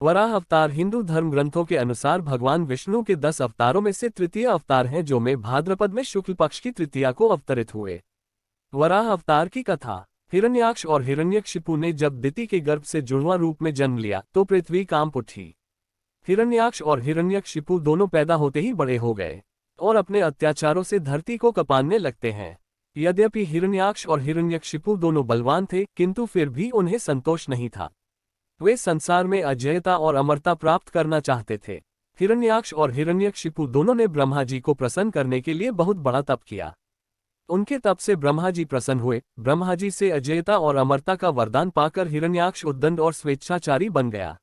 वराह अवतार हिंदू धर्म ग्रंथों के अनुसार भगवान विष्णु के 10 अवतारों में से तृतीय अवतार हैं, जो में भाद्रपद में शुक्ल पक्ष की तृतीया को अवतरित हुए। वराह अवतार की कथा। हिरण्याक्ष और हिरण्यकशिपु ने जब दिति के गर्भ से जुड़वां रूप में जन्म लिया तो पृथ्वी कांप उठी। हिरण्याक्ष और हिरण्यकशिपु दोनों पैदा होते ही बड़े हो गए और अपने अत्याचारों से धरती को कपाने लगते हैं। यद्यपि हिरण्याक्ष और हिरण्यकशिपु दोनों बलवान थे, किंतु फिर भी उन्हें संतोष नहीं था। वे संसार में अजयता और अमरता प्राप्त करना चाहते थे। हिरण्याक्ष और हिरण्यकशिपु दोनों ने ब्रह्मा जी को प्रसन्न करने के लिए बहुत बड़ा तप किया। उनके तप से ब्रह्मा जी प्रसन्न हुए। ब्रह्मा जी से अजयता और अमरता का वरदान पाकर हिरण्याक्ष उद्दंड और स्वेच्छाचारी बन गया।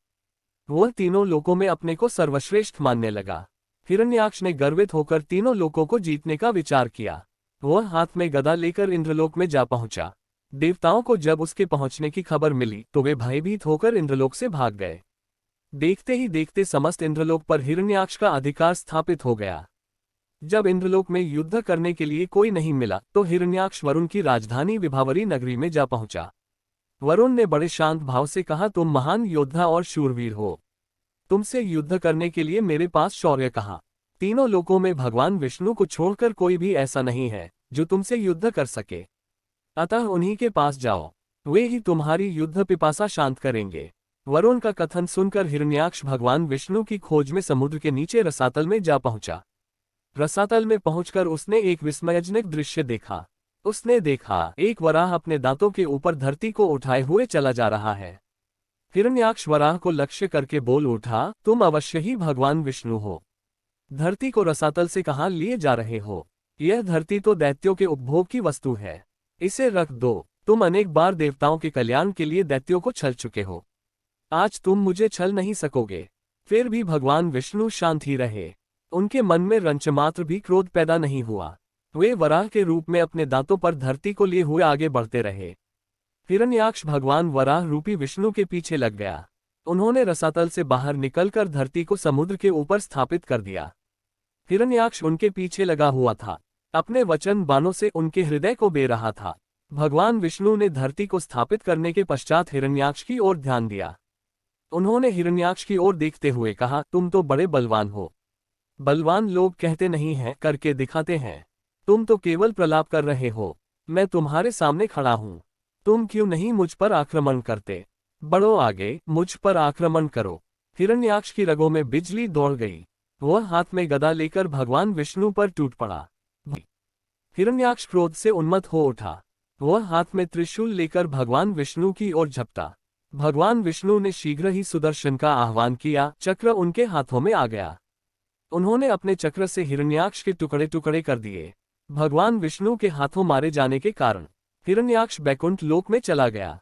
वह तीनों लोकों में अपने को सर्वश्रेष्ठ मानने लगा। हिरण्याक्ष ने गर्वित होकर तीनों लोकों को जीतने का विचार किया। वह हाथ में गदा लेकर इंद्रलोक में जा पहुंचा। देवताओं को जब उसके पहुंचने की खबर मिली तो वे भयभीत होकर इंद्रलोक से भाग गए। देखते ही देखते समस्त इंद्रलोक पर हिरण्याक्ष का अधिकार स्थापित हो गया। जब इंद्रलोक में युद्ध करने के लिए कोई नहीं मिला तो हिरण्याक्ष वरुण की राजधानी विभावरी नगरी में जा पहुंचा। वरुण ने बड़े शांत भाव से कहा, तुम महान योद्धा और शूरवीर हो। तुमसे युद्ध करने के लिए मेरे पास शौर्य कहाँ। तीनों लोकों में भगवान विष्णु को छोड़कर कोई भी ऐसा नहीं है जो तुमसे युद्ध कर सके। अतः उन्हीं के पास जाओ, वे ही तुम्हारी युद्ध पिपासा शांत करेंगे। वरुण का कथन सुनकर हिरण्याक्ष भगवान विष्णु की खोज में समुद्र के नीचे रसातल में जा पहुंचा। रसातल में पहुंचकर उसने एक विस्मयजनक दृश्य देखा। उसने देखा, एक वराह अपने दांतों के ऊपर धरती को उठाए हुए चला जा रहा है। हिरण्याक्ष वराह को लक्ष्य करके बोल उठा, तुम अवश्य ही भगवान विष्णु हो। धरती को रसातल से कहाँ लिए जा रहे हो? यह धरती तो दैत्यों के उपभोग की वस्तु है, इसे रख दो। तुम अनेक बार देवताओं के कल्याण के लिए दैत्यों को छल चुके हो, आज तुम मुझे छल नहीं सकोगे। फिर भी भगवान विष्णु शांत ही रहे। उनके मन में रंचमात्र भी क्रोध पैदा नहीं हुआ। वे वराह के रूप में अपने दांतों पर धरती को लिए हुए आगे बढ़ते रहे। हिरण्याक्ष भगवान वराह रूपी विष्णु के पीछे लग गया। उन्होंने रसातल से बाहर निकलकर धरती को समुद्र के ऊपर स्थापित कर दिया। हिरण्याक्ष उनके पीछे लगा हुआ था, अपने वचन बाणों से उनके हृदय को बे रहा था। भगवान विष्णु ने धरती को स्थापित करने के पश्चात हिरण्याक्ष की ओर ध्यान दिया। उन्होंने हिरण्याक्ष की ओर देखते हुए कहा, तुम तो बड़े बलवान हो। बलवान लोग कहते नहीं हैं, करके दिखाते हैं। तुम तो केवल प्रलाप कर रहे हो। मैं तुम्हारे सामने खड़ा हूं, तुम क्यों नहीं मुझ पर आक्रमण करते? बढ़ो आगे, मुझ पर आक्रमण करो। हिरण्याक्ष की रगों में बिजली दौड़ गई। वह हाथ में गदा लेकर भगवान विष्णु पर टूट पड़ा। हिरण्याक्ष क्रोध से उन्मत्त हो उठा। वह हाथ में त्रिशूल लेकर भगवान विष्णु की ओर झपटा। भगवान विष्णु ने शीघ्र ही सुदर्शन का आह्वान किया। चक्र उनके हाथों में आ गया। उन्होंने अपने चक्र से हिरण्याक्ष के टुकड़े टुकड़े कर दिए। भगवान विष्णु के हाथों मारे जाने के कारण हिरण्याक्ष बैकुंठ लोक में चला गया।